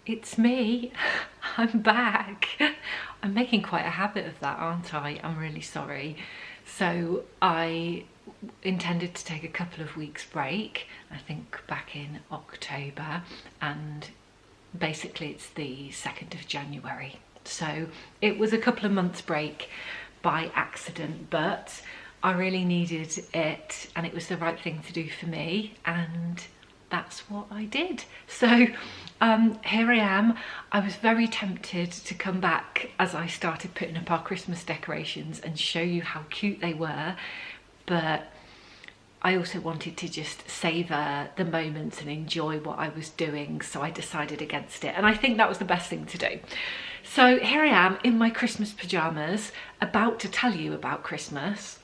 It's me. I'm back. I'm making quite a habit of that, aren't I? I'm really sorry. So I intended to take a couple of weeks break, I think back in October, and basically it's the 2nd of January. So it was a couple of months break by accident, but I really needed it and it was the right thing to do for me, and that's what I did. So here I am. I was very tempted to come back as I started putting up our Christmas decorations and show you how cute they were, but I also wanted to just savour the moments and enjoy what I was doing, so I decided against it, and I think that was the best thing to do. So here I am in my Christmas pyjamas, about to tell you about Christmas,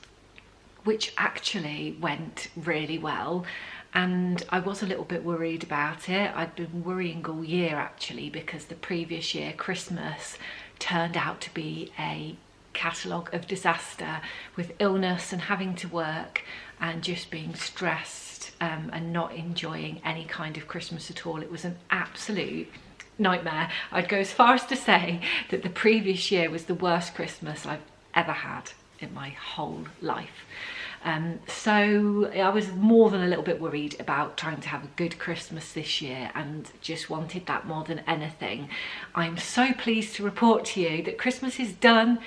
which actually went really well. And I was a little bit worried about it. I'd been worrying all year actually, because the previous year Christmas turned out to be a catalogue of disaster, with illness and having to work and just being stressed and not enjoying any kind of Christmas at all. It was an absolute nightmare. I'd go as far as to say that the previous year was the worst Christmas I've ever had in my whole life. So I was more than a little bit worried about trying to have a good Christmas this year, and just wanted that more than anything. I'm so pleased to report to you that Christmas is done,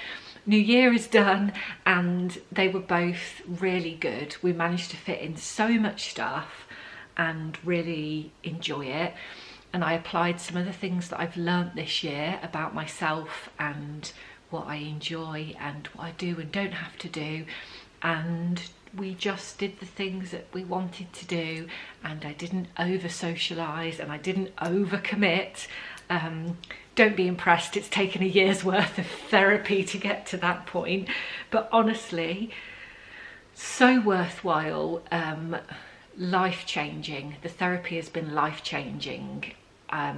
New Year is done, and they were both really good. We managed to fit in so much stuff and really enjoy it. And I applied some of the things that I've learnt this year about myself and what I enjoy and what I do and don't have to do. And we just did the things that we wanted to do, and I didn't over socialise and I didn't over commit. Don't be impressed, it's taken a year's worth of therapy to get to that point, but honestly so worthwhile, life-changing. The therapy has been life-changing.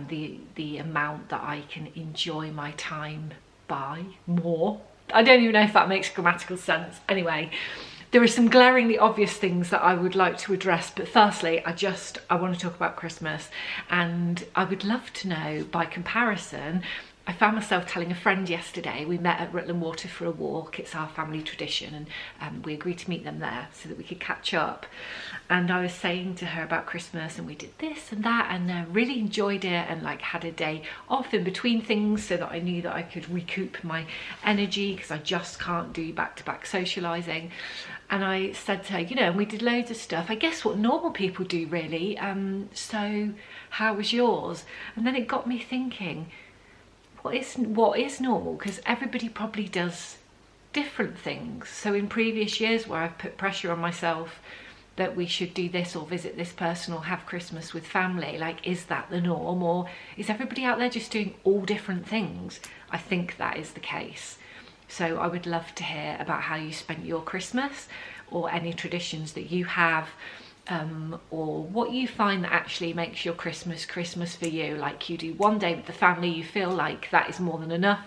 The amount that I can enjoy my time by more. I don't even know if that makes grammatical sense. Anyway, there are some glaringly obvious things that I would like to address, but firstly, I want to talk about Christmas, and I would love to know, by comparison, I found myself telling a friend yesterday, we met at Rutland Water for a walk, it's our family tradition, and we agreed to meet them there so that we could catch up. And I was saying to her about Christmas, and we did this and that, and really enjoyed it, and like had a day off in between things so that I knew that I could recoup my energy, because I just can't do back-to-back socialising. And I said to her, you know, and we did loads of stuff, I guess what normal people do really, so how was yours? And then it got me thinking, what is normal? Because everybody probably does different things. So in previous years where I've put pressure on myself that we should do this or visit this person or have Christmas with family, like, is that the norm, or is everybody out there just doing all different things? I think that is the case. So I would love to hear about how you spent your Christmas, or any traditions that you have, or what you find that actually makes your Christmas for you. Like, you do one day with the family, you feel like that is more than enough,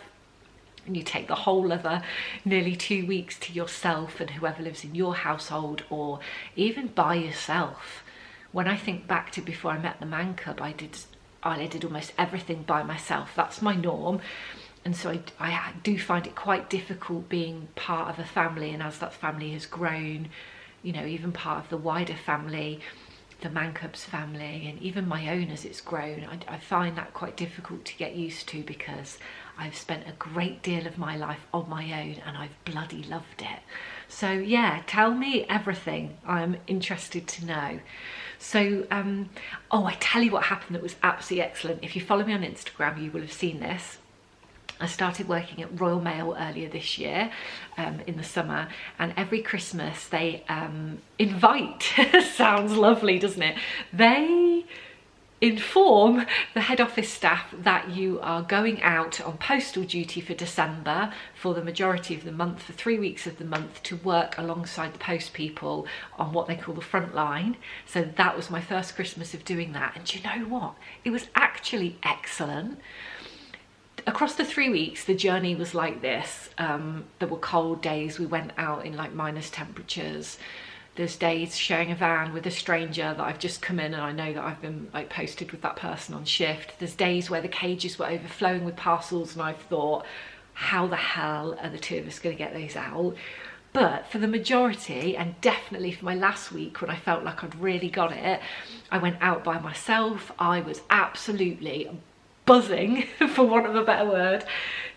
and you take the whole other nearly 2 weeks to yourself and whoever lives in your household, or even by yourself. When I think back to before I met the Man Cub, I did almost everything by myself. That's my norm. And so I do find it quite difficult being part of a family, and as that family has grown, you know, even part of the wider family, the Man Cub's family, and even my own as it's grown, I find that quite difficult to get used to, because I've spent a great deal of my life on my own and I've bloody loved it. So yeah, tell me everything. I'm interested to know. So, oh, I tell you what happened that was absolutely excellent. If you follow me on Instagram, you will have seen this. I started working at Royal Mail earlier this year, in the summer, and every Christmas they invite, sounds lovely, doesn't it? They inform the head office staff that you are going out on postal duty for December for the majority of the month, for 3 weeks of the month, to work alongside the post people on what they call the front line. So that was my first Christmas of doing that, and do you know what? It was actually excellent. Across the 3 weeks, the journey was like this. There were cold days. We went out in like minus temperatures. There's days sharing a van with a stranger that I've just come in and I know that I've been like posted with that person on shift. There's days where the cages were overflowing with parcels and I've thought, how the hell are the two of us going to get those out? But for the majority, and definitely for my last week when I felt like I'd really got it, I went out by myself. I was absolutely buzzing, for want of a better word,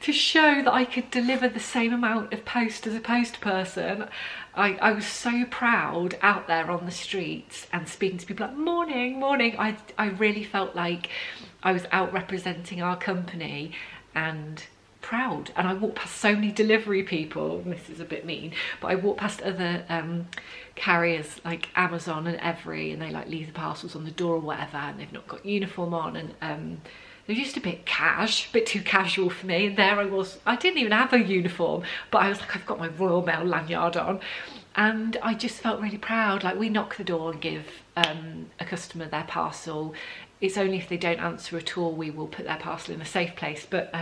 to show that I could deliver the same amount of post as a post person. I was so proud out there on the streets and speaking to people like, morning, morning. I really felt like I was out representing our company and proud. And I walked past so many delivery people, and this is a bit mean, but I walked past other carriers like Amazon and Every, and they like leave the parcels on the door or whatever, and they've not got uniform on, and they're just a bit too casual for me. And there I was, I didn't even have a uniform, but I was like, I've got my Royal Mail lanyard on. And I just felt really proud. Like, we knock the door and give a customer their parcel. It's only if they don't answer at all, we will put their parcel in a safe place. But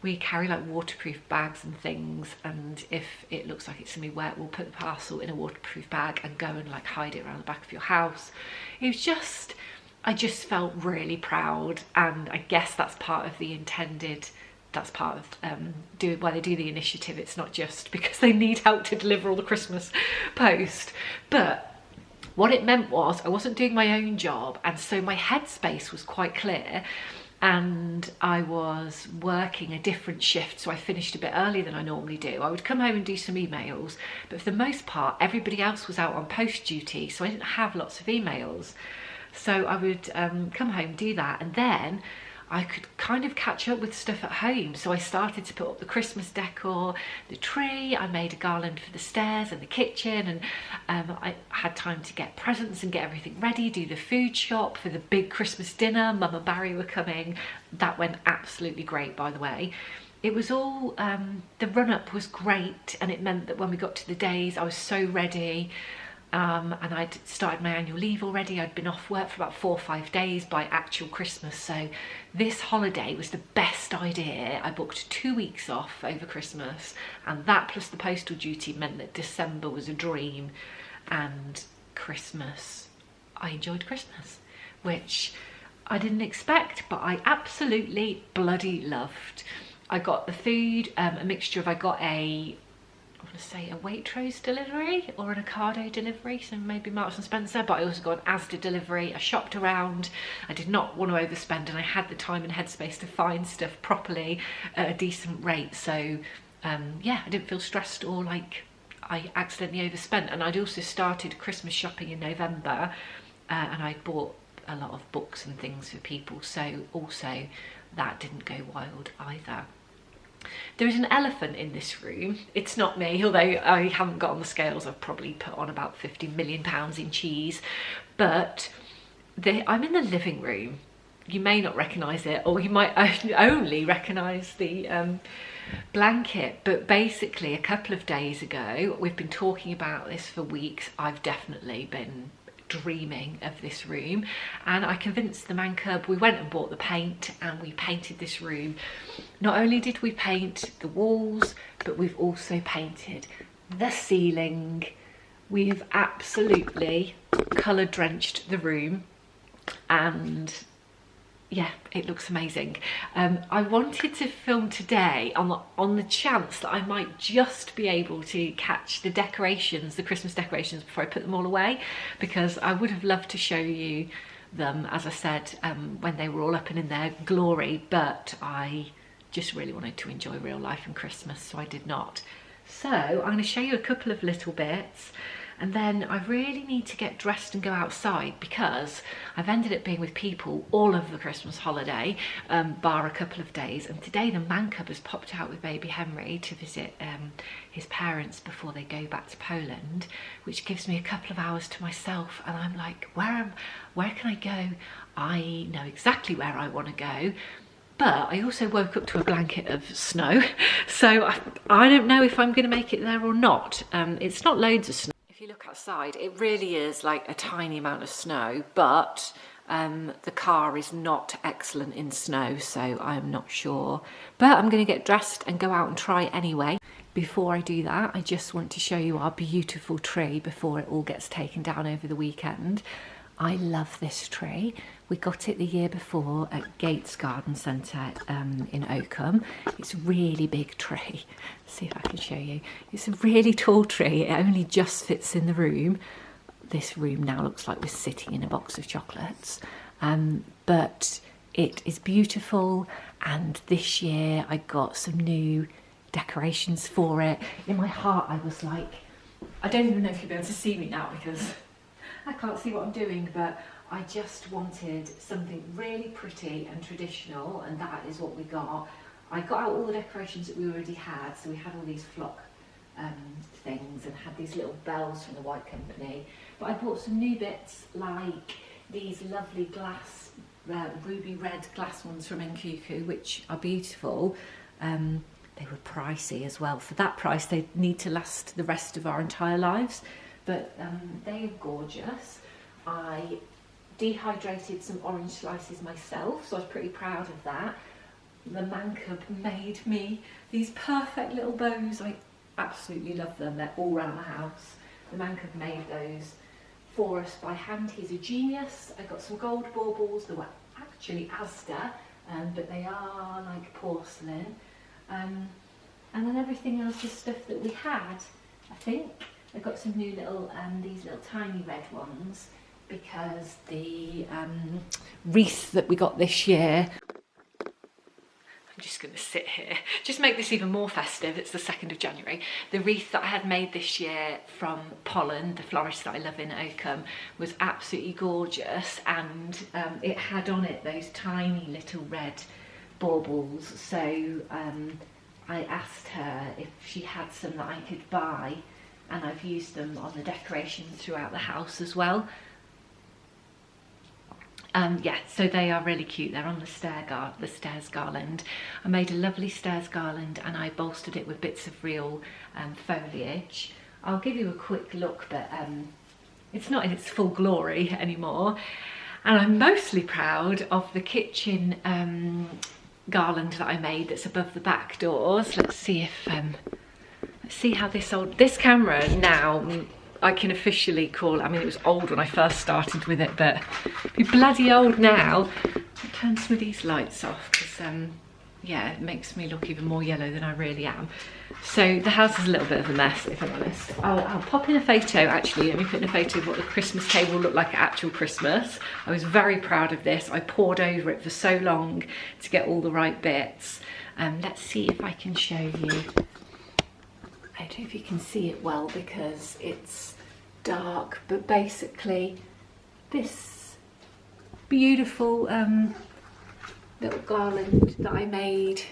we carry like waterproof bags and things. And if it looks like it's gonna be wet, we'll put the parcel in a waterproof bag and go and like hide it around the back of your house. It was just, I just felt really proud, and I guess that's part of the intended, that's part of why they do the initiative. It's not just because they need help to deliver all the Christmas post, but what it meant was I wasn't doing my own job, and so my headspace was quite clear, and I was working a different shift, so I finished a bit earlier than I normally do. I would come home and do some emails, but for the most part everybody else was out on post duty, so I didn't have lots of emails. So I would come home, do that, and then I could kind of catch up with stuff at home. So I started to put up the Christmas decor, the tree. I made a garland for the stairs and the kitchen, and I had time to get presents and get everything ready, do the food shop for the big Christmas dinner. Mum and Barry were coming. That went absolutely great, by the way. It was all, the run-up was great, and it meant that when we got to the days, I was so ready. And I'd started my annual leave already. I'd been off work for about 4 or 5 days by actual Christmas. So this holiday was the best idea. I booked 2 weeks off over Christmas, and that plus the postal duty meant that December was a dream. And Christmas, I enjoyed Christmas, which I didn't expect, but I absolutely bloody loved. I got the food, a mixture of, I got a Waitrose delivery or an Ocado delivery, so maybe Marks and Spencer, but I also got an Asda delivery. I shopped around. I did not want to overspend, and I had the time and headspace to find stuff properly at a decent rate. So yeah, I didn't feel stressed or like I accidentally overspent. And I'd also started Christmas shopping in November, and I bought a lot of books and things for people, so also that didn't go wild either. There is an elephant in this room. It's not me, although I haven't got on the scales. I've probably put on about 50 million pounds in cheese, but I'm in the living room. You may not recognise it, or you might only recognise the blanket, but basically a couple of days ago, we've been talking about this for weeks. I've definitely been dreaming of this room, and I convinced the man cub. We went and bought the paint and we painted this room. Not only did we paint the walls, but we've also painted the ceiling. We've absolutely colour drenched the room, and yeah, it looks amazing. I wanted to film today on the chance that I might just be able to catch the decorations, the Christmas decorations, before I put them all away, because I would have loved to show you them, as I said, when they were all up and in their glory, but I just really wanted to enjoy real life and Christmas, so I did not. So I'm going to show you a couple of little bits. And then I really need to get dressed and go outside because I've ended up being with people all of the Christmas holiday, bar a couple of days. And today the man cub has popped out with baby Henry to visit his parents before they go back to Poland, which gives me a couple of hours to myself. And I'm like, where can I go? I know exactly where I want to go. But I also woke up to a blanket of snow, so I don't know if I'm going to make it there or not. It's not loads of snow. If you look outside, it really is like a tiny amount of snow, but the car is not excellent in snow, so I'm not sure. But I'm going to get dressed and go out and try anyway. Before I do that, I just want to show you our beautiful tree before it all gets taken down over the weekend. I love this tree. We got it the year before at Gates Garden Centre in Oakham. It's a really big tree. Let's see if I can show you. It's a really tall tree. It only just fits in the room. This room now looks like we're sitting in a box of chocolates. But it is beautiful, and this year I got some new decorations for it. In my heart I was like, I don't even know if you'll be able to see me now because I can't see what I'm doing, but I just wanted something really pretty and traditional, and that is what we got. I got out all the decorations that we already had, so we had all these flock things and had these little bells from the White Company, but I bought some new bits like these lovely glass, ruby red glass ones from Nkuku, which are beautiful. They were pricey as well. For that price, they need to last the rest of our entire lives. But they are gorgeous. I dehydrated some orange slices myself, so I was pretty proud of that. The man cub made me these perfect little bows. I absolutely love them. They're all around the house. The man cub made those for us by hand. He's a genius. I got some gold baubles that were actually Asda, but they are like porcelain. And then everything else is stuff that we had, I think. I got some new little, these little tiny red ones because the wreath that we got this year, I'm just going to sit here, just make this even more festive, it's the 2nd of January. The wreath that I had made this year from Pollen, the florist that I love in Oakham, was absolutely gorgeous, and it had on it those tiny little red baubles, so I asked her if she had some that I could buy, and I've used them on the decorations throughout the house as well. Yeah, so they are really cute. They're on the stairs garland. I made a lovely stairs garland and I bolstered it with bits of real foliage. I'll give you a quick look, but it's not in its full glory anymore. And I'm mostly proud of the kitchen garland that I made that's above the back doors. Let's see if let's see how this camera now, I can officially call it. I mean, it was old when I first started with it, but it'd be bloody old now. I'll turn some of these lights off because yeah, it makes me look even more yellow than I really am. So the house is a little bit of a mess, if I'm honest. I'll pop in a photo, actually. Let me put in a photo of what the Christmas table looked like at actual Christmas. I was very proud of this. I poured over it for so long to get all the right bits. Let's see if I can show you. I don't know if you can see it well because it's dark, but basically this beautiful little garland that I made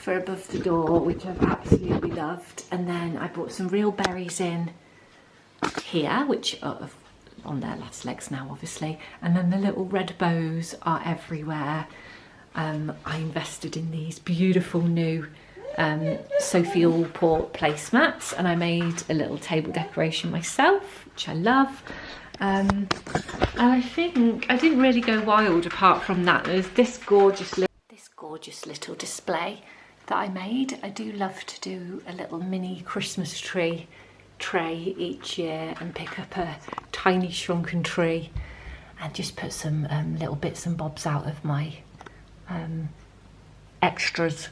for above the door, which I've absolutely loved, and then I brought some real berries in here, which are on their last legs now obviously, and then the little red bows are everywhere. I invested in these beautiful new Sophie Allport placemats, and I made a little table decoration myself, which I love. And I think I didn't really go wild apart from that. There's this gorgeous little display that I made. I do love to do a little mini Christmas tree tray each year and pick up a tiny shrunken tree and just put some little bits and bobs out of my extras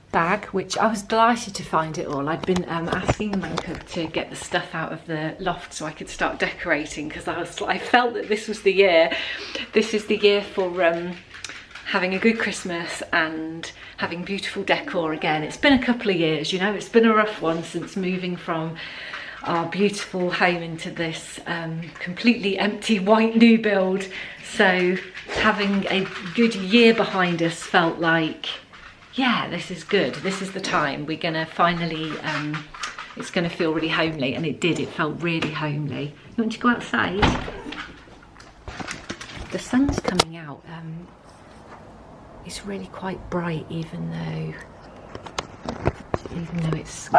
bag, which I was delighted to find it all. I'd been asking the man cook to get the stuff out of the loft so I could start decorating, because I felt that this was the year. This is the year for having a good Christmas and having beautiful decor again. It's been a couple of years, you know, it's been a rough one since moving from our beautiful home into this completely empty white new build. So having a good year behind us felt like, yeah, this is good. This is the time. We're gonna finally, it's gonna feel really homely, and it did. It felt really homely. You want to go outside? The sun's coming out. It's really quite bright, even though it's...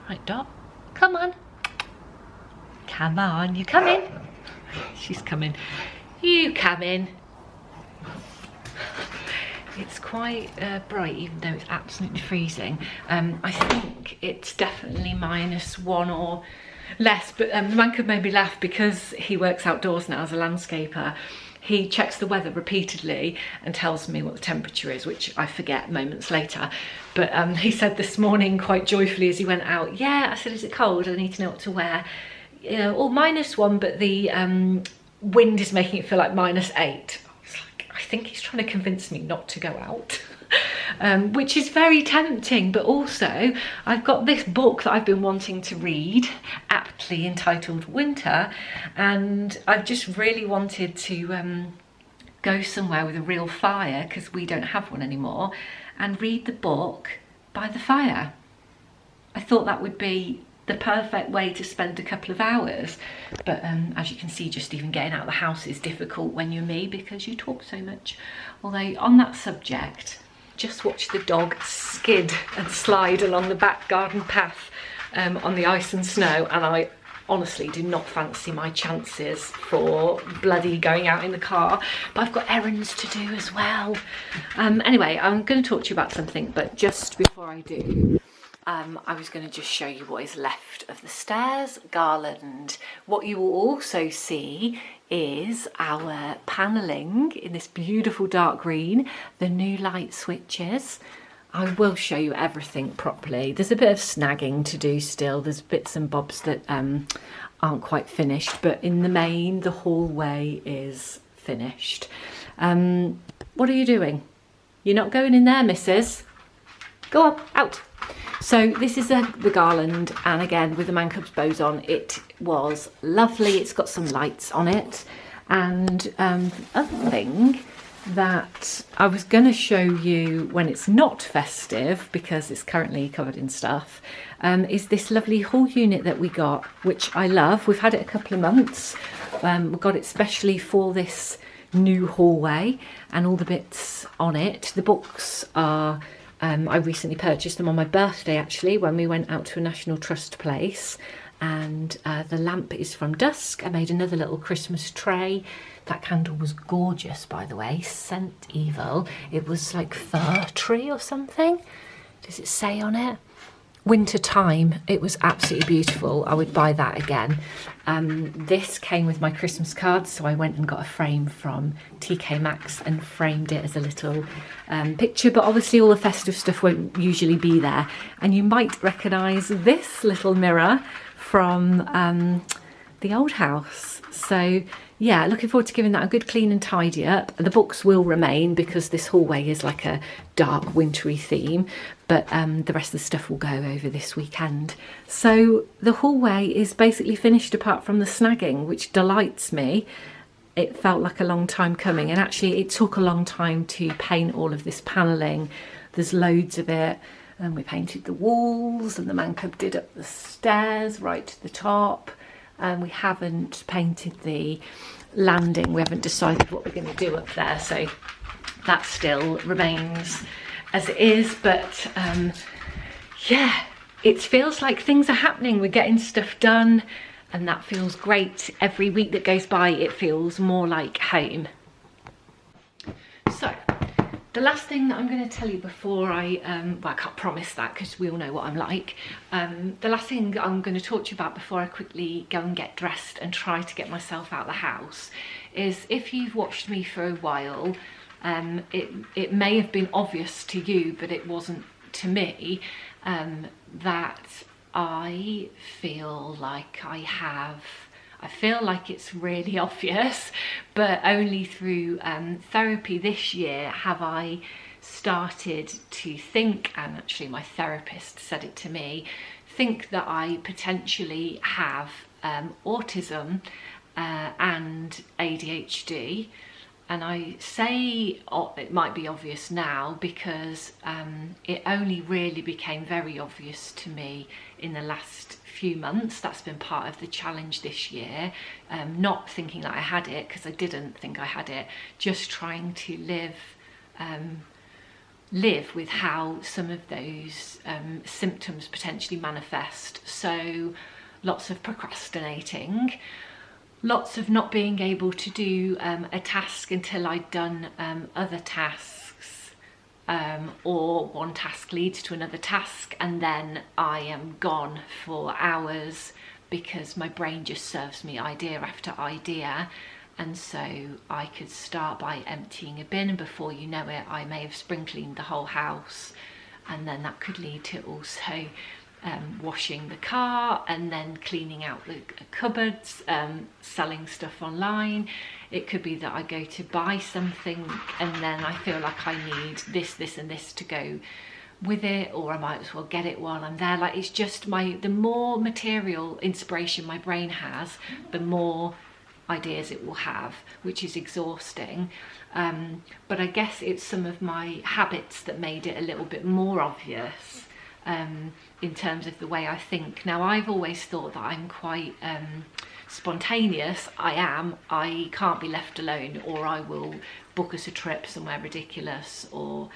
Right, Dot, come on. Come on, you come in. She's coming. You come in. It's quite bright, even though it's absolutely freezing. I think it's definitely -1 or less, but the man could maybe laugh because he works outdoors now as a landscaper. He checks the weather repeatedly and tells me what the temperature is, which I forget moments later. But he said this morning quite joyfully as he went out, yeah, I said, is it cold? I need to know what to wear. You know, or -1, but the wind is making it feel like -8. I was like, I think he's trying to convince me not to go out. Which is very tempting, but also I've got this book that I've been wanting to read, aptly entitled Winter, and I've just really wanted to go somewhere with a real fire, because we don't have one anymore, and read the book by the fire. I thought that would be the perfect way to spend a couple of hours, but as you can see, just even getting out of the house is difficult when you're me, because you talk so much. Although on that subject, just watch the dog skid and slide along the back garden path on the ice and snow, and I honestly do not fancy my chances for bloody going out in the car, but I've got errands to do as well. Anyway, I'm going to talk to you about something, but just before I do, I was going to just show you what is left of the stairs garland. What you will also see is our panelling in this beautiful dark green, the new light switches. I will show you everything properly. There's a bit of snagging to do still. There's bits and bobs that aren't quite finished, but in the main, the hallway is finished. What are you doing? You're not going in there, missus. Go on, out. So this is the garland, and again with the Man Cubs bows on, it was lovely. It's got some lights on it, and the other thing that I was going to show you when it's not festive, because it's currently covered in stuff, is this lovely hall unit that we got, which I love. We've had it a couple of months. We got it specially for this new hallway and all the bits on it. The books are... I recently purchased them on my birthday, actually, when we went out to a National Trust place, and the lamp is from Dusk. I made another little Christmas tray. That candle was gorgeous, by the way, scent evil. It was like fir tree or something. Does it say on it? Winter time. It was absolutely beautiful. I would buy that again. This came with my Christmas cards, so I went and got a frame from TK Maxx and framed it as a little picture, but obviously all the festive stuff won't usually be there. And you might recognise this little mirror from the old house. So yeah, looking forward to giving that a good clean and tidy up. The books will remain because this hallway is like a dark wintry theme, but the rest of the stuff will go over this weekend. So the hallway is basically finished apart from the snagging, which delights me. It felt like a long time coming, and actually it took a long time to paint all of this panelling. There's loads of it, and we painted the walls, and the Man Cub did up the stairs right to the top. We haven't painted the landing. We haven't decided what we're going to do up there, so that still remains as it is. But yeah, it feels like things are happening. We're getting stuff done, and that feels great. Every week that goes by, it feels more like home. So the last thing that I'm going to tell you before I can't promise that because we all know what I'm like. The last thing I'm going to talk to you about before I quickly go and get dressed and try to get myself out of the house is, if you've watched me for a while, it may have been obvious to you, but it wasn't to me, that I feel like I feel like it's really obvious, but only through therapy this year have I started to think, and actually my therapist said it to me, think that I potentially have autism and ADHD. And I say it might be obvious now because it only really became very obvious to me in the last few months. That's been part of the challenge this year. Not thinking that I had it, because I didn't think I had it, just trying to live with how some of those symptoms potentially manifest. So lots of procrastinating, lots of not being able to do a task until I'd done other tasks, or one task leads to another task and then I am gone for hours because my brain just serves me idea after idea. And so I could start by emptying a bin, and before you know it I may have spring cleaned the whole house, and then that could lead to also washing the car and then cleaning out the cupboards, selling stuff online. It could be that I go to buy something and then I feel like I need this and this to go with it, or I might as well get it while I'm there. Like, it's just the more material inspiration my brain has, the more ideas it will have, which is exhausting. But I guess it's some of my habits that made it a little bit more obvious in terms of the way I think. Now, I've always thought that I'm quite spontaneous. I can't be left alone, or I will book us a trip somewhere ridiculous, or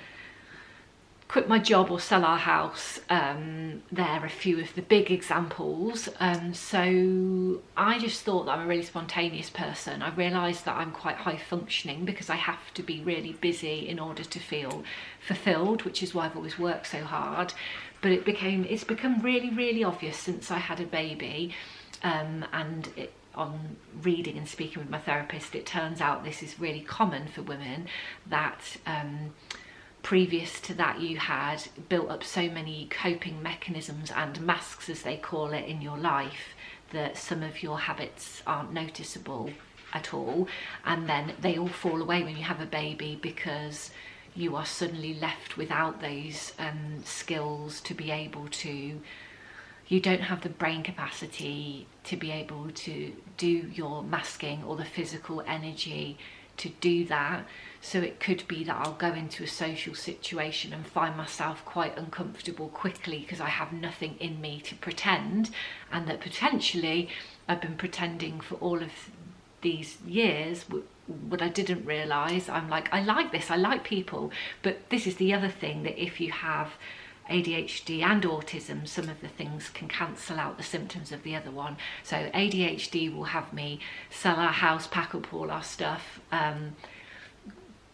quit my job, or sell our house. There are a few of the big examples. So I just thought that I'm a really spontaneous person. I realised that I'm quite high functioning because I have to be really busy in order to feel fulfilled, which is why I've always worked so hard. But it's become really, really obvious since I had a baby, and on reading and speaking with my therapist, it turns out this is really common for women, that previous to that you had built up so many coping mechanisms and masks, as they call it, in your life, that some of your habits aren't noticeable at all, and then they all fall away when you have a baby, because you are suddenly left without those skills to be able to, you don't have the brain capacity to be able to do your masking or the physical energy to do that. So it could be that I'll go into a social situation and find myself quite uncomfortable quickly because I have nothing in me to pretend, and that potentially I've been pretending for all of these years. What I didn't realise, I'm like, I like this, I like people. But this is the other thing, that if you have ADHD and autism, some of the things can cancel out the symptoms of the other one. So ADHD will have me sell our house, pack up all our stuff,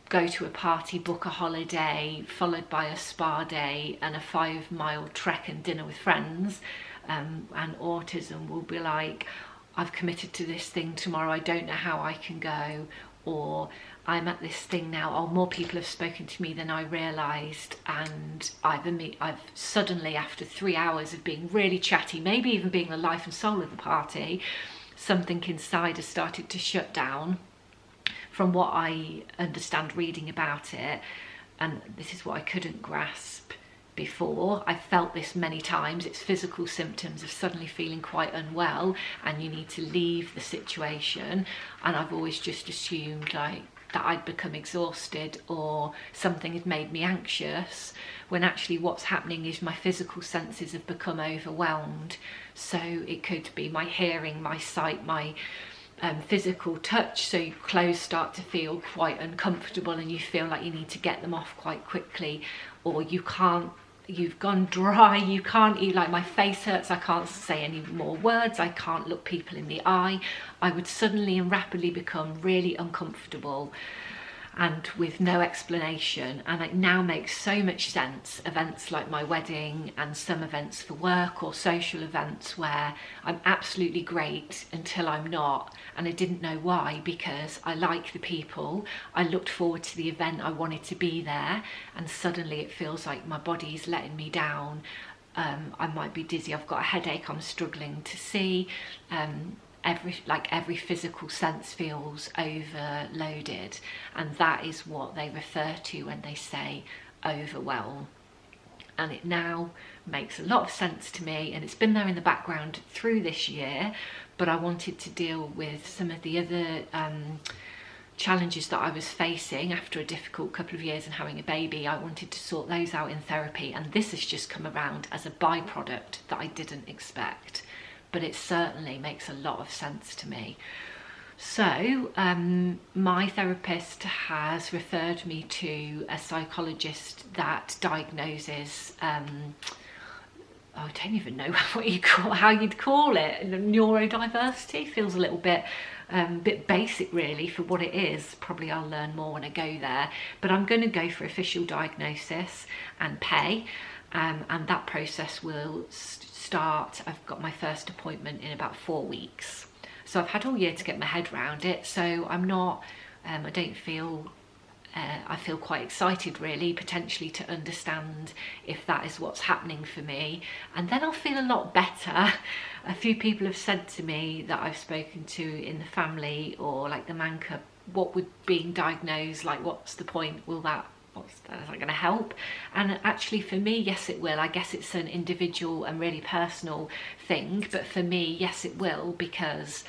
go to a party, book a holiday, followed by a spa day and a 5-mile trek and dinner with friends. And autism will be like, I've committed to this thing tomorrow, I don't know how I can go, or I'm at this thing now, oh, more people have spoken to me than I realised, and I've suddenly, after 3 hours of being really chatty, maybe even being the life and soul of the party, something inside has started to shut down. From what I understand reading about it, and this is what I couldn't grasp before, I've felt this many times, it's physical symptoms of suddenly feeling quite unwell and you need to leave the situation, and I've always just assumed like that I'd become exhausted or something had made me anxious, when actually what's happening is my physical senses have become overwhelmed. So it could be my hearing, my sight, my physical touch, so your clothes start to feel quite uncomfortable and you feel like you need to get them off quite quickly, or you've gone dry, you can't eat, like my face hurts, I can't say any more words, I can't look people in the eye. I would suddenly and rapidly become really uncomfortable and with no explanation, and it now makes so much sense. Events like my wedding and some events for work or social events where I'm absolutely great until I'm not, and I didn't know why, because I like the people, I looked forward to the event, I wanted to be there, and suddenly it feels like my body's letting me down. I might be dizzy, I've got a headache, I'm struggling to see. Every physical sense feels overloaded, and that is what they refer to when they say overwhelm. And it now makes a lot of sense to me, and it's been there in the background through this year, but I wanted to deal with some of the other challenges that I was facing after a difficult couple of years and having a baby. I wanted to sort those out in therapy, and this has just come around as a byproduct that I didn't expect, but it certainly makes a lot of sense to me. So my therapist has referred me to a psychologist that diagnoses I don't even know how you'd call it. Neurodiversity feels a little bit basic really for what it is. Probably I'll learn more when I go there, but I'm going to go for official diagnosis and pay, and that process will start. I've got my first appointment in about 4 weeks. So I've had all year to get my head around it, so I'm not, I don't feel, I feel quite excited really, potentially to understand if that is what's happening for me, and then I'll feel a lot better. A few people have said to me that I've spoken to in the family, or like the Manca, what would being diagnosed, like what's the point, is that going to help? And actually for me, yes it will. I guess it's an individual and really personal thing, but for me, yes it will, because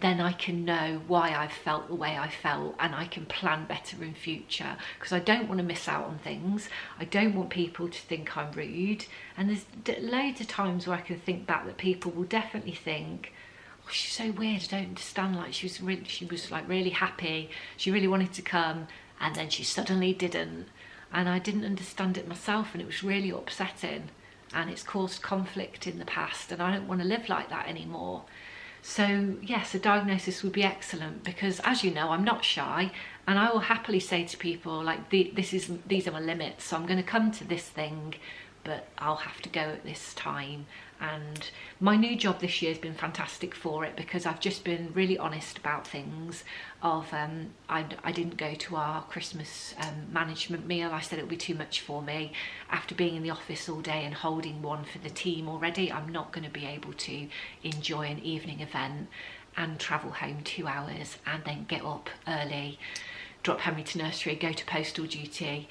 then I can know why I've felt the way I felt, and I can plan better in future, because I don't want to miss out on things. I don't want people to think I'm rude, and there's loads of times where I can think back that people will definitely think, oh, she's so weird, I don't understand, like she was like really happy, she really wanted to come, and then she suddenly didn't, and I didn't understand it myself, and it was really upsetting, and it's caused conflict in the past, and I don't want to live like that anymore. So yes, a diagnosis would be excellent, because as you know, I'm not shy, and I will happily say to people like, these are my limits, so I'm going to come to this thing, but I'll have to go at this time. And my new job this year has been fantastic for it, because I've just been really honest about things. I didn't go to our Christmas management meal. I said it would be too much for me. After being in the office all day and holding one for the team already, I'm not going to be able to enjoy an evening event and travel home 2 hours and then get up early, drop Henry to nursery, go to postal duty,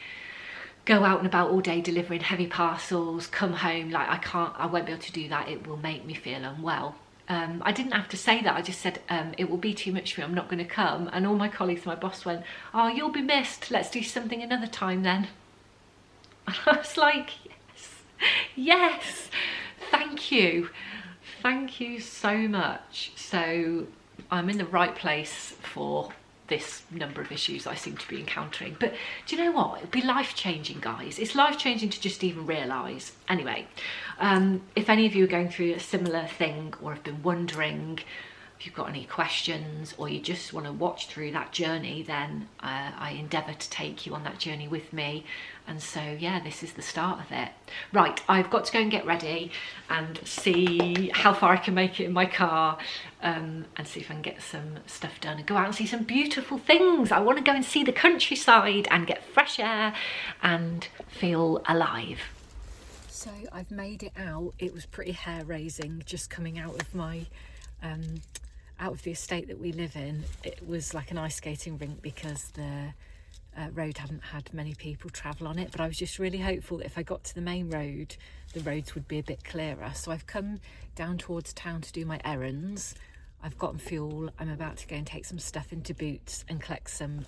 go out and about all day delivering heavy parcels, come home. Like I won't be able to do that. It will make me feel unwell. I didn't have to say that. I just said it will be too much for me, I'm not going to come. And all my colleagues, my boss went, oh, you'll be missed, let's do something another time then. And I was like, yes, thank you so much. So I'm in the right place for this number of issues I seem to be encountering. But do you know what? It'd be life-changing, guys. It's life-changing to just even realise. Anyway, if any of you are going through a similar thing, or have been wondering, if you've got any questions, or you just want to watch through that journey, then I endeavour to take you on that journey with me. And so yeah, this is the start of it. Right, I've got to go and get ready and see how far I can make it in my car, and see if I can get some stuff done and go out and see some beautiful things. I want to go and see the countryside and get fresh air and feel alive. So I've made it out. It was pretty hair-raising just coming out of my out of the estate that we live in. It was like an ice skating rink, because the road hadn't had many people travel on it, but I was just really hopeful that if I got to the main road, the roads would be a bit clearer. So I've come down towards town to do my errands. I've gotten fuel. I'm about to go and take some stuff into Boots and collect some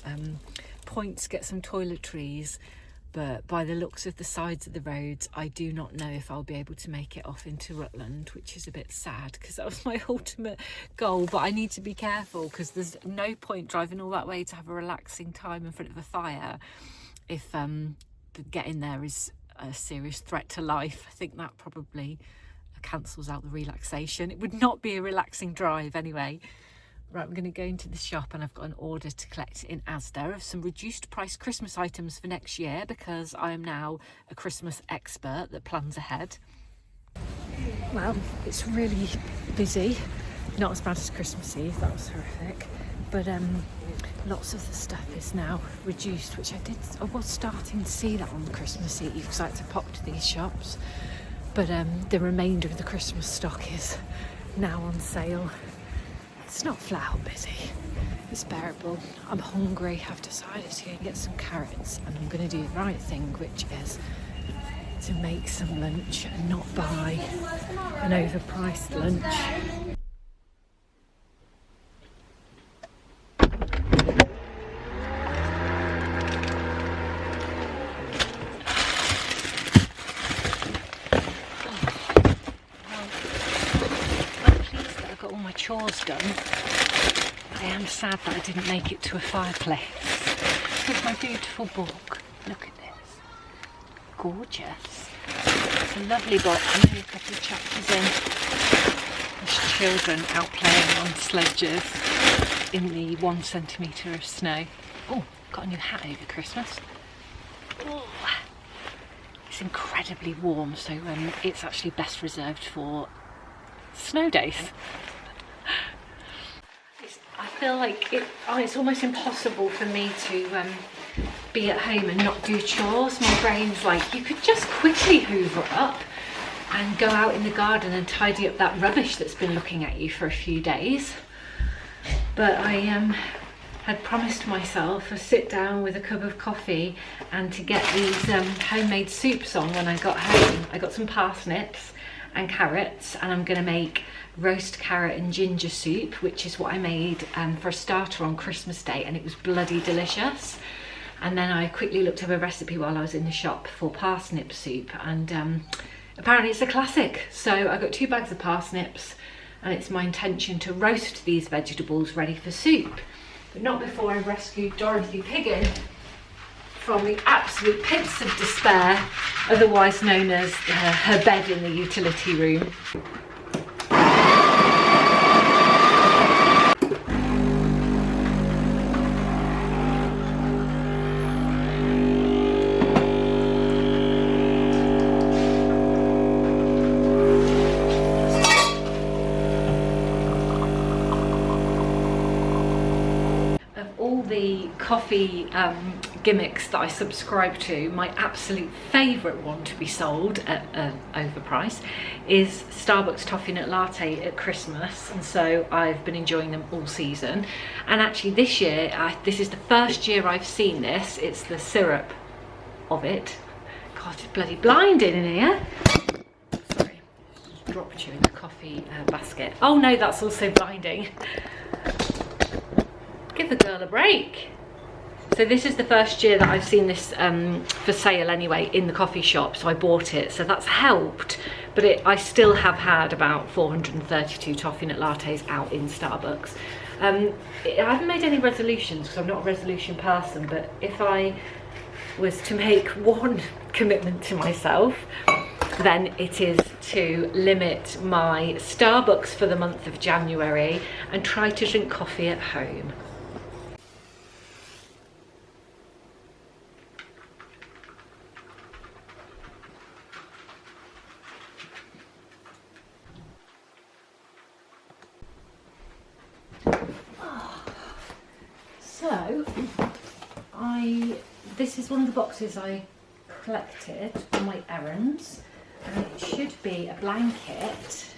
points, get some toiletries. But by the looks of the sides of the roads, I do not know if I'll be able to make it off into Rutland, which is a bit sad, because that was my ultimate goal. But I need to be careful, because there's no point driving all that way to have a relaxing time in front of a fire if getting there is a serious threat to life. I think that probably cancels out the relaxation. It would not be a relaxing drive anyway. Right, I'm going to go into the shop, and I've got an order to collect in Asda of some reduced price Christmas items for next year, because I am now a Christmas expert that plans ahead. Well, it's really busy. Not as bad as Christmas Eve, that was horrific. But lots of the stuff is now reduced, which I was starting to see that on Christmas Eve, because I had to pop to these shops. But the remainder of the Christmas stock is now on sale. It's not flat out busy. It's bearable. I'm hungry. I've decided to go and get some carrots, and I'm going to do the right thing, which is to make some lunch and not buy an overpriced lunch. Chores done. I am sad that I didn't make it to a fireplace with my beautiful book. Look at this. Gorgeous. It's a lovely book. I'm only a couple of chapters in. There's children out playing on sledges in the 1 centimetre of snow. Oh, got a new hat over Christmas. Oh, it's incredibly warm, so it's actually best reserved for snow days. I feel like it's almost impossible for me to be at home and not do chores. My brain's like, you could just quickly hoover up and go out in the garden and tidy up that rubbish that's been looking at you for a few days. But I had promised myself a sit down with a cup of coffee and to get these homemade soups on when I got home. I got some parsnips and carrots, and I'm going to make roast carrot and ginger soup, which is what I made for a starter on Christmas Day, and it was bloody delicious. And then I quickly looked up a recipe while I was in the shop for parsnip soup, and apparently it's a classic. So I got 2 bags of parsnips, and it's my intention to roast these vegetables ready for soup, but not before I've rescued Dorothy Piggin from the absolute pits of despair, otherwise known as her bed in the utility room. The coffee gimmicks that I subscribe to, my absolute favourite one to be sold at overprice is Starbucks Toffee Nut Latte at Christmas, and so I've been enjoying them all season. And actually this year, this is the first year I've seen this. It's the syrup of it. God, it's bloody blinding in here. Sorry, just dropped you in the coffee basket. Oh no, that's also blinding. Give the girl a break. So this is the first year that I've seen this for sale anyway in the coffee shop, so I bought it, so that's helped. But I still have had about 432 toffee nut lattes out in Starbucks. I haven't made any resolutions because I'm not a resolution person, but if I was to make one commitment to myself, then it is to limit my Starbucks for the month of January and try to drink coffee at home. So, this is one of the boxes I collected on my errands, and it should be a blanket.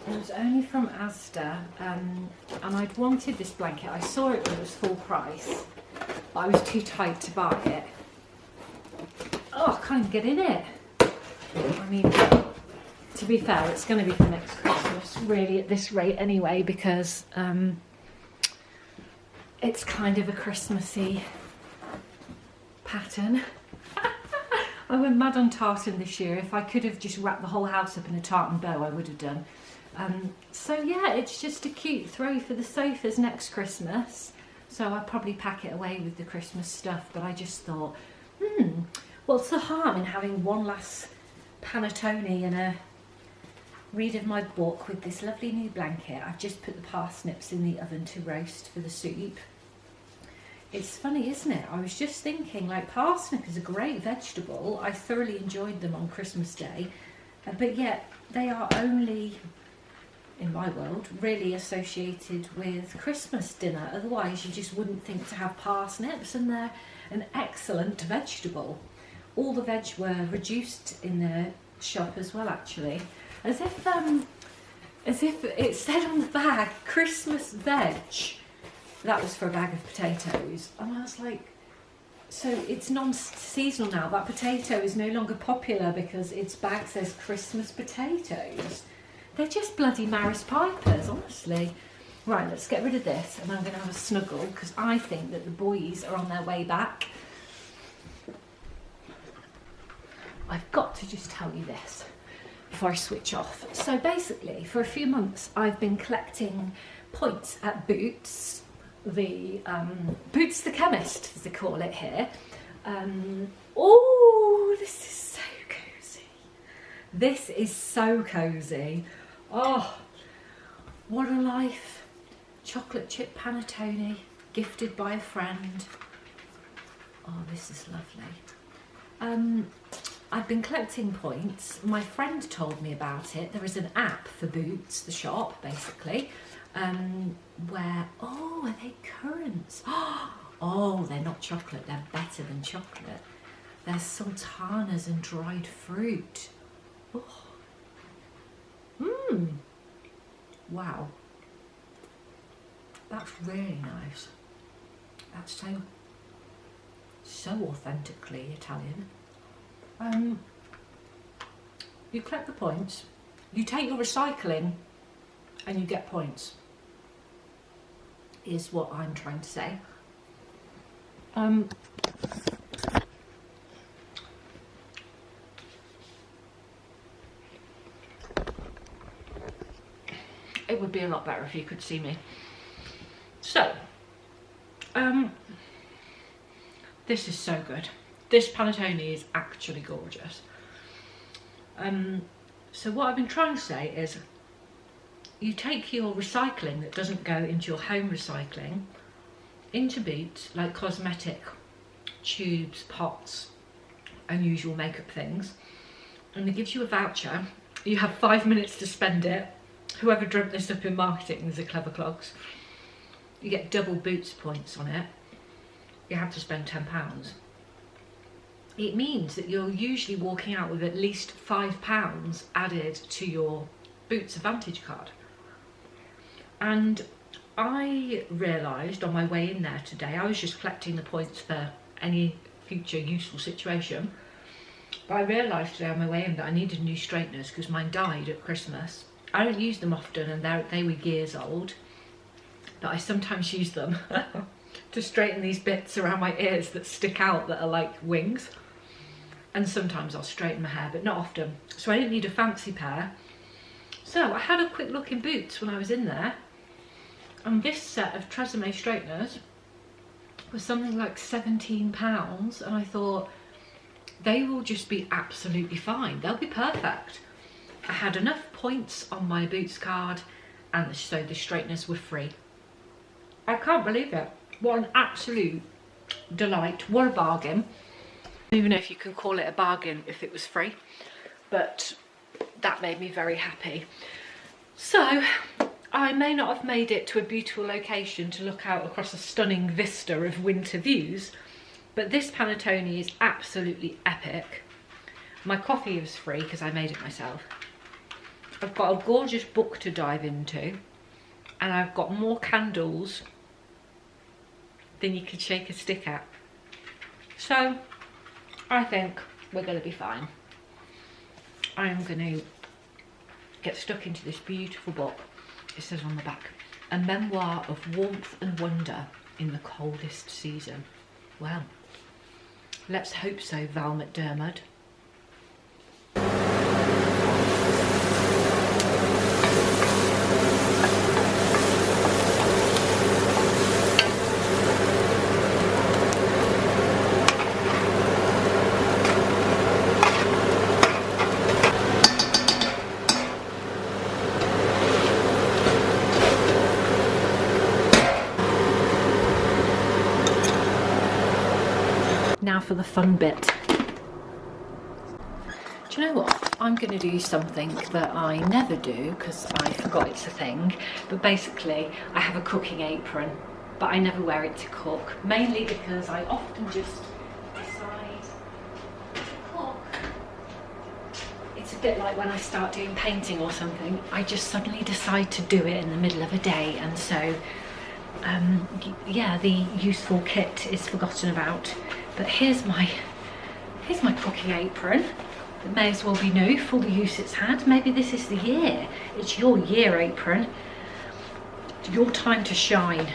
It was only from Asda, and I'd wanted this blanket. I saw it when it was full price, but I was too tight to buy it. Oh, I can't even get in it. I mean, to be fair, it's going to be for next Christmas, really, at this rate anyway, because it's kind of a Christmassy pattern. I went mad on tartan this year. If I could have just wrapped the whole house up in a tartan bow, I would have done. So yeah, it's just a cute throw for the sofas next Christmas. So I'll probably pack it away with the Christmas stuff, but I just thought, what's the harm in having one last panettone and a read of my book with this lovely new blanket. I've just put the parsnips in the oven to roast for the soup. It's funny, isn't it? I was just thinking, like, parsnip is a great vegetable. I thoroughly enjoyed them on Christmas Day, but yet they are only, in my world, really associated with Christmas dinner. Otherwise you just wouldn't think to have parsnips, and they're an excellent vegetable. All the veg were reduced in the shop as well, actually. As if as if it said on the bag, Christmas veg. That was for a bag of potatoes. And I was like, so it's non-seasonal now. That potato is no longer popular because its bag says Christmas potatoes. They're just bloody Maris Pipers, honestly. Right, let's get rid of this and I'm going to have a snuggle because I think that the boys are on their way back. I've got to just tell you this before I switch off. So basically, for a few months, I've been collecting points at Boots, Boots the Chemist, as they call it here. Oh, this is so cosy. This is so cosy. Oh, what a life. Chocolate chip panettone, gifted by a friend. Oh, this is lovely. I've been collecting points. My friend told me about it. There is an app for Boots, the shop, basically, where, oh, are they currants? Oh, they're not chocolate, they're better than chocolate. They're sultanas and dried fruit. Oh. Mmm. Wow. That's really nice. That's so authentically Italian. You collect the points, you take your recycling and you get points, is what I'm trying to say. It would be a lot better if you could see me. So, this is so good. This panettone is actually gorgeous. So what I've been trying to say is, you take your recycling that doesn't go into your home recycling into Boots, like cosmetic tubes, pots, unusual makeup things, and it gives you a voucher. You have 5 minutes to spend it. Whoever dreamt this up in marketing is a clever clogs. You get double Boots points on it. You have to spend £10. It means that you're usually walking out with at least £5 added to your Boots Advantage card. And I realised on my way in there today, I was just collecting the points for any future useful situation, but I realised today on my way in that I needed new straighteners because mine died at Christmas. I don't use them often and they were years old, but I sometimes use them to straighten these bits around my ears that stick out that are like wings. And sometimes I'll straighten my hair, but not often. So I didn't need a fancy pair. So I had a quick look in Boots when I was in there, and this set of Tresemme straighteners was something like £17, and I thought, they will just be absolutely fine. They'll be perfect. I had enough points on my Boots card, and so the straighteners were free. I can't believe it. What an absolute delight. What a bargain. I don't even know if you can call it a bargain if it was free, but that made me very happy. So I may not have made it to a beautiful location to look out across a stunning vista of winter views, but this panettone is absolutely epic. My coffee was free because I made it myself. I've got a gorgeous book to dive into, and I've got more candles than you could shake a stick at. So I think we're going to be fine. I am going to get stuck into this beautiful book. It says on the back, a memoir of warmth and wonder in the coldest season. Well, let's hope so, Val McDermott. Now for the fun bit. Do you know what? I'm going to do something that I never do because I forgot it's a thing. But basically, I have a cooking apron, but I never wear it to cook. Mainly because I often just decide to cook. It's a a bit like when I start doing painting or something, I just suddenly decide to do it in the middle of a day, and so yeah, the useful kit is forgotten about. But here's my cooking apron. It may as well be new for all the use it's had. Maybe this is the year. It's your year, apron. It's your time to shine.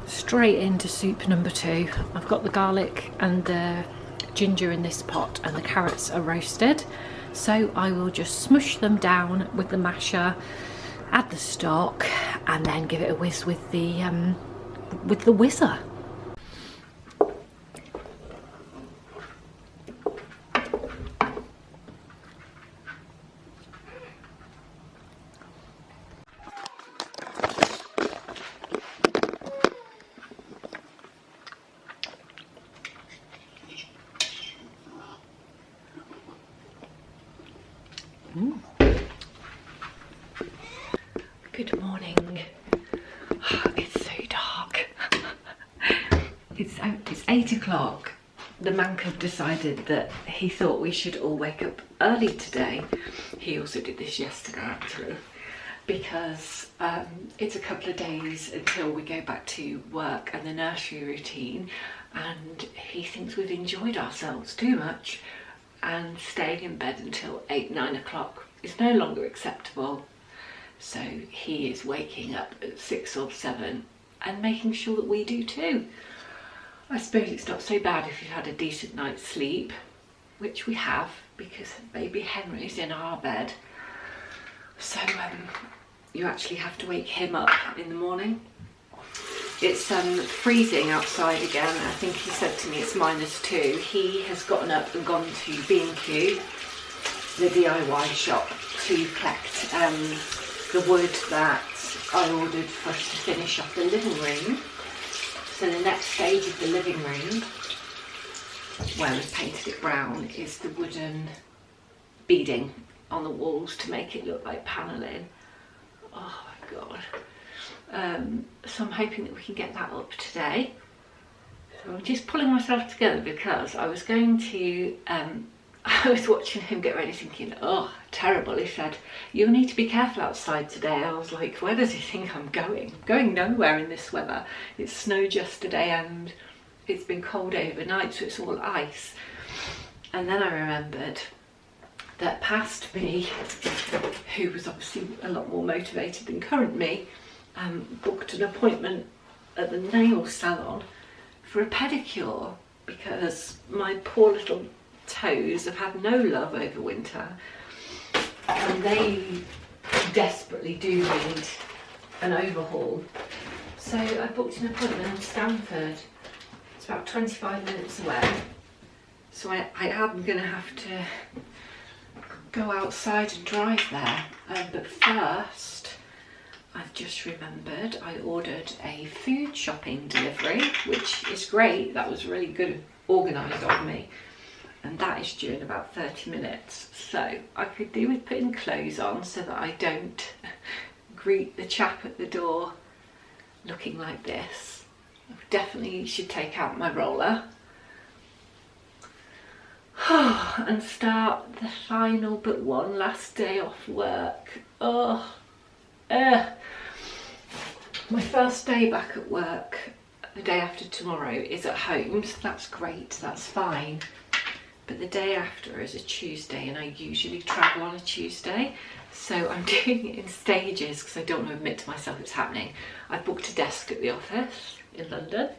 Straight into soup number 2. I've got the garlic and the ginger in this pot, and the carrots are roasted, so I will just smush them down with the masher, add the stock, and then give it a whiz with the whizzer. Good morning. It's so dark. It's 8 o'clock. The man cub decided that he thought we should all wake up early today. He also did this yesterday actually, because it's a couple of days until we go back to work and the nursery routine, and he thinks we've enjoyed ourselves too much, and staying in bed until 8-9 o'clock is no longer acceptable. So he is waking up at 6 or 7 and making sure that we do too. I suppose it's not so bad if you've had a decent night's sleep, which we have because baby Henry's in our bed. So you actually have to wake him up in the morning. It's freezing outside again. I think he said to me it's -2. He has gotten up and gone to B&Q, the DIY shop, to collect the wood that I ordered for us to finish off the living room. So the next stage of the living room, where we've painted it brown, is the wooden beading on the walls to make it look like panelling. Oh my god. So I'm hoping that we can get that up today. So I'm just pulling myself together because I was going to I was watching him get ready thinking, oh, terrible. He said, you'll need to be careful outside today. I was like, where does he think I'm going? I'm going nowhere in this weather. It snowed yesterday and it's been cold overnight, so it's all ice. And then I remembered that past me, who was obviously a lot more motivated than current me, booked an appointment at the nail salon for a pedicure because my poor little toes have had no love over winter, and they desperately do need an overhaul. So I booked an appointment in Stamford. It's about 25 minutes away, so I am going to have to go outside and drive there, but first I've just remembered I ordered a food shopping delivery, which is great. That was really good, organised of me. And that is due in about 30 minutes. So I could do with putting clothes on so that I don't greet the chap at the door looking like this. I definitely should take out my roller. And start the final but one last day off work. My first day back at work, the day after tomorrow, is at home, so that's great, that's fine. But the day after is a Tuesday, and I usually travel on a Tuesday, so I'm doing it in stages because I don't want to admit to myself it's happening. I booked a desk at the office in London,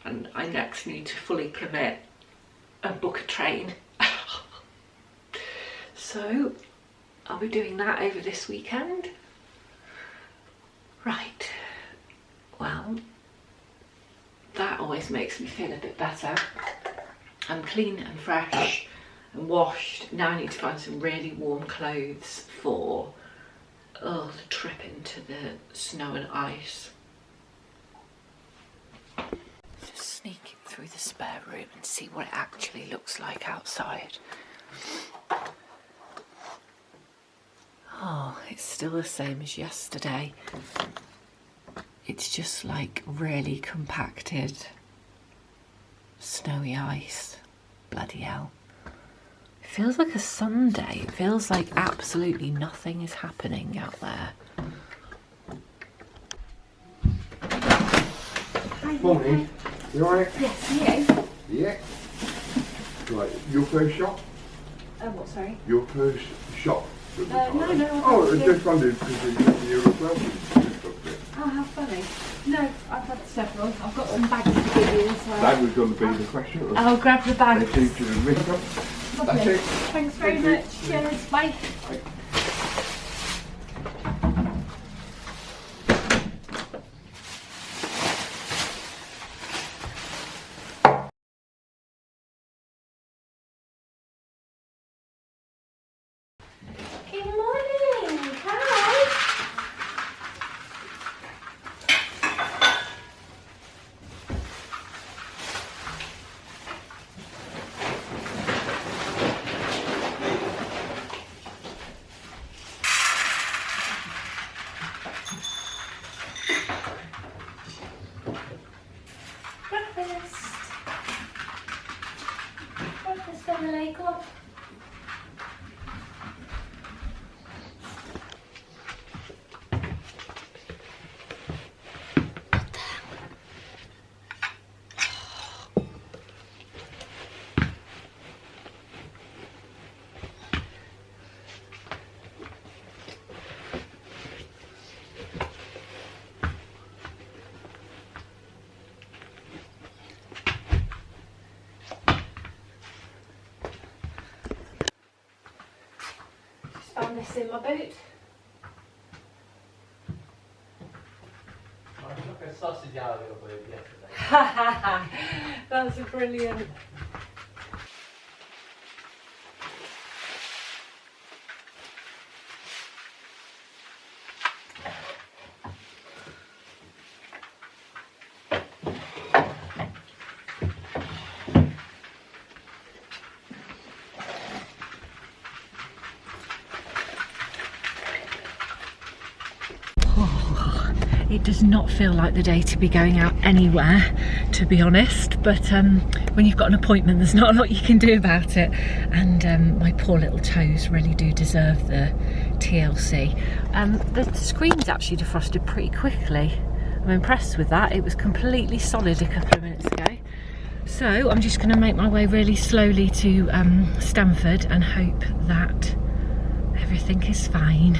and I next need to fully commit and book a train. So I'll be doing that over this weekend. Right, well, that always makes me feel a bit better. I'm clean and fresh and washed. Now I need to find some really warm clothes for the trip into the snow and ice. Just sneak through the spare room and see what it actually looks like outside. Oh, it's still the same as yesterday. It's just like really compacted snowy ice. Bloody hell. It feels like a Sunday. It feels like absolutely nothing is happening out there. Morning. You alright? Yes, you? Yeah. Right, your first shop? What, sorry? Your first shop? No. Oh, I just wondered because you're as well. Oh, how funny. No, I've had several. I've got some bags to give you as well. That was going to be the question. I'll grab the bags. They seem to have missed them. That's it. Thanks very much. Cheers. Bye. Bye. Good morning. Hi. Breakfast family, come on. Found this in my boot. I took a sausage out of your boot yesterday. That's brilliant. It does not feel like the day to be going out anywhere, to be honest, but when you've got an appointment there's not a lot you can do about it, and my poor little toes really do deserve the TLC. The screen's actually defrosted pretty quickly. I'm impressed with that. It was completely solid a couple of minutes ago. So I'm just going to make my way really slowly to Stamford and hope that everything is fine.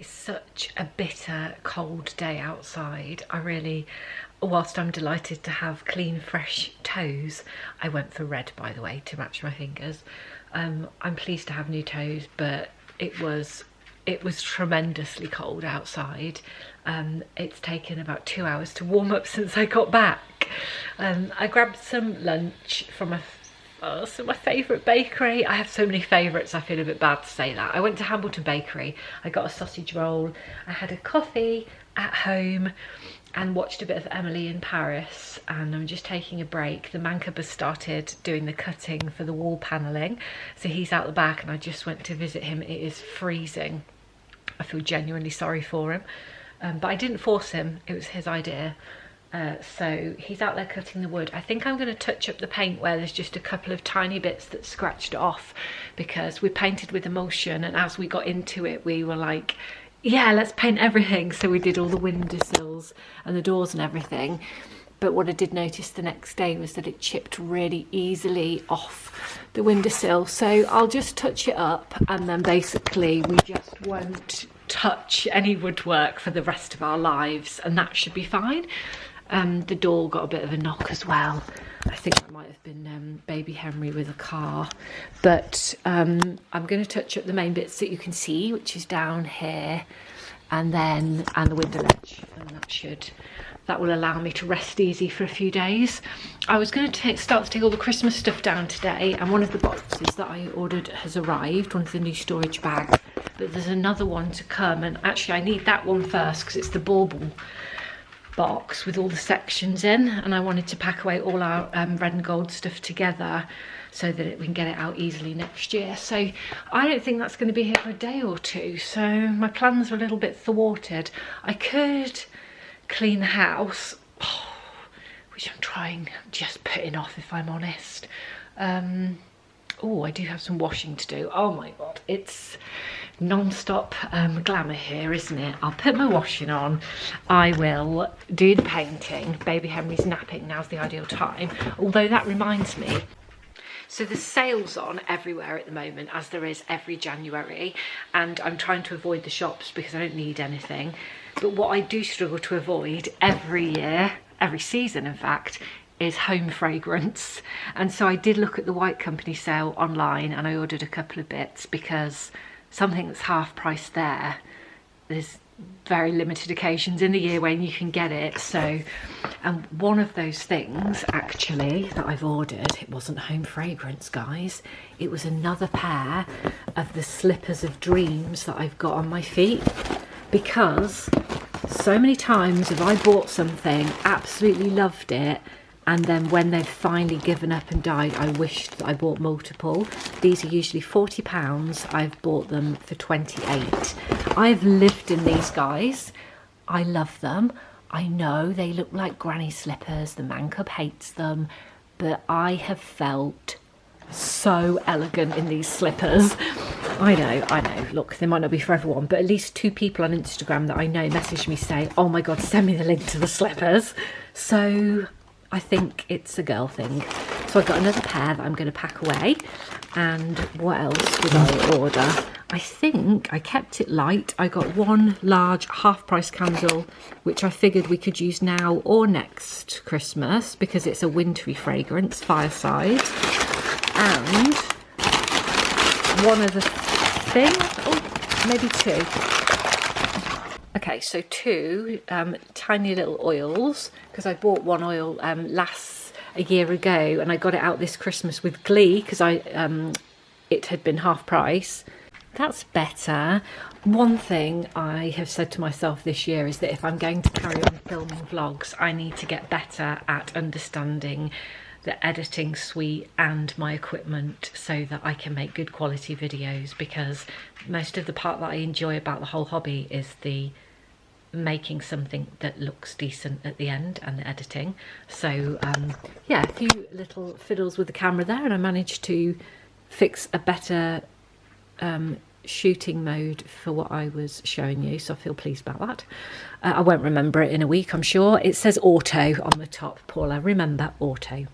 Such a bitter cold day outside. Whilst I'm delighted to have clean fresh toes, I went for red, by the way, to match my fingers. I'm pleased to have new toes, but it was tremendously cold outside. It's taken about 2 hours to warm up since I got back. I grabbed some lunch from my favourite bakery. I have so many favourites, I feel a bit bad to say that. I went to Hambleton Bakery, I got a sausage roll, I had a coffee at home and watched a bit of Emily in Paris, and I'm just taking a break. The man cub has started doing the cutting for the wall panelling, so he's out the back and I just went to visit him. It is freezing. I feel genuinely sorry for him, but I didn't force him, it was his idea. So he's out there cutting the wood. I think I'm going to touch up the paint where there's just a couple of tiny bits that scratched off, because we painted with emulsion, and as we got into it we were like, yeah, let's paint everything. So we did all the windowsills and the doors and everything. But what I did notice the next day was that it chipped really easily off the windowsill. So I'll just touch it up, and then basically we just won't touch any woodwork for the rest of our lives, and that should be fine. The door got a bit of a knock as well. I think that might have been baby Henry with a car. But I'm going to touch up the main bits that you can see, which is down here, and the window ledge, and that will allow me to rest easy for a few days. I was going to start to take all the Christmas stuff down today, and one of the boxes that I ordered has arrived, one of the new storage bags, but there's another one to come, and actually I need that one first because it's the bauble box with all the sections in, and I wanted to pack away all our red and gold stuff together so that we can get it out easily next year. So I don't think that's going to be here for a day or two, so my plans are a little bit thwarted. I could clean the house, which I'm just putting off, if I'm honest. Oh, I do have some washing to do. Oh my god, it's non-stop glamour here, isn't it? I'll put my washing on, I will do the painting. Baby Henry's napping, now's the ideal time. Although that reminds me, so there's sales on everywhere at the moment, as there is every January, and I'm trying to avoid the shops because I don't need anything. But what I do struggle to avoid every year, every season in fact, is home fragrance. And so I did look at the White Company sale online, and I ordered a couple of bits because something that's half price there's very limited occasions in the year when you can get it. So, and one of those things actually that I've ordered, it wasn't home fragrance, guys, it was another pair of the slippers of dreams that I've got on my feet, because so many times have I bought something, absolutely loved it, and then when they've finally given up and died, I wished that I bought multiple. These are usually £40. I've bought them for 28. I've lived in these, guys. I love them. I know they look like granny slippers. The man cub hates them. But I have felt so elegant in these slippers. I know. Look, they might not be for everyone, but at least 2 people on Instagram that I know messaged me saying, oh my God, send me the link to the slippers. So I think it's a girl thing. So I've got another pair that I'm going to pack away. And what else did I order? I think I kept it light. I got one large half-price candle, which I figured we could use now or next Christmas because it's a wintry fragrance, fireside. And one other thing, oh, maybe 2. Okay, so 2 tiny little oils, because I bought one oil a year ago, and I got it out this Christmas with glee because it had been half price. That's better. One thing I have said to myself this year is that if I'm going to carry on filming vlogs, I need to get better at understanding the editing suite and my equipment so that I can make good quality videos, because most of the part that I enjoy about the whole hobby is the making something that looks decent at the end and the editing. So yeah, a few little fiddles with the camera there, and I managed to fix a better shooting mode for what I was showing you, so I feel pleased about that. I won't remember it in a week, I'm sure. It says auto on the top, Paula, remember auto.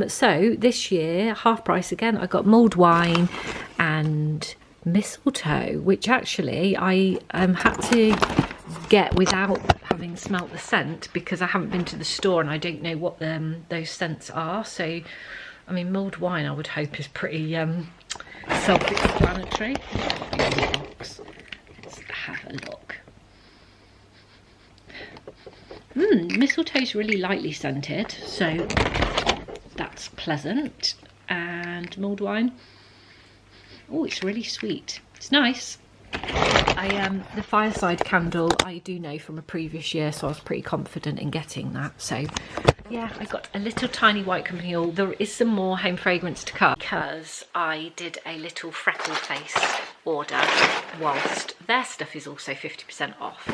So this year, half price again, I got mulled wine and mistletoe, which actually I had to get without having smelt the scent because I haven't been to the store and I don't know what those scents are. So I mean, mulled wine I would hope is pretty self-explanatory. Let's have a look. Mistletoe's really lightly scented, so that's pleasant. And mulled wine, oh, it's really sweet. It's nice. The fireside candle I do know from a previous year, so I was pretty confident in getting that. So yeah, I got a little tiny White Company haul. There is some more home fragrance to come because I did a little freckle face order, whilst their stuff is also 50% off.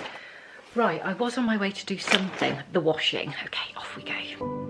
Right, I was on my way to do something, the washing. Okay, off we go.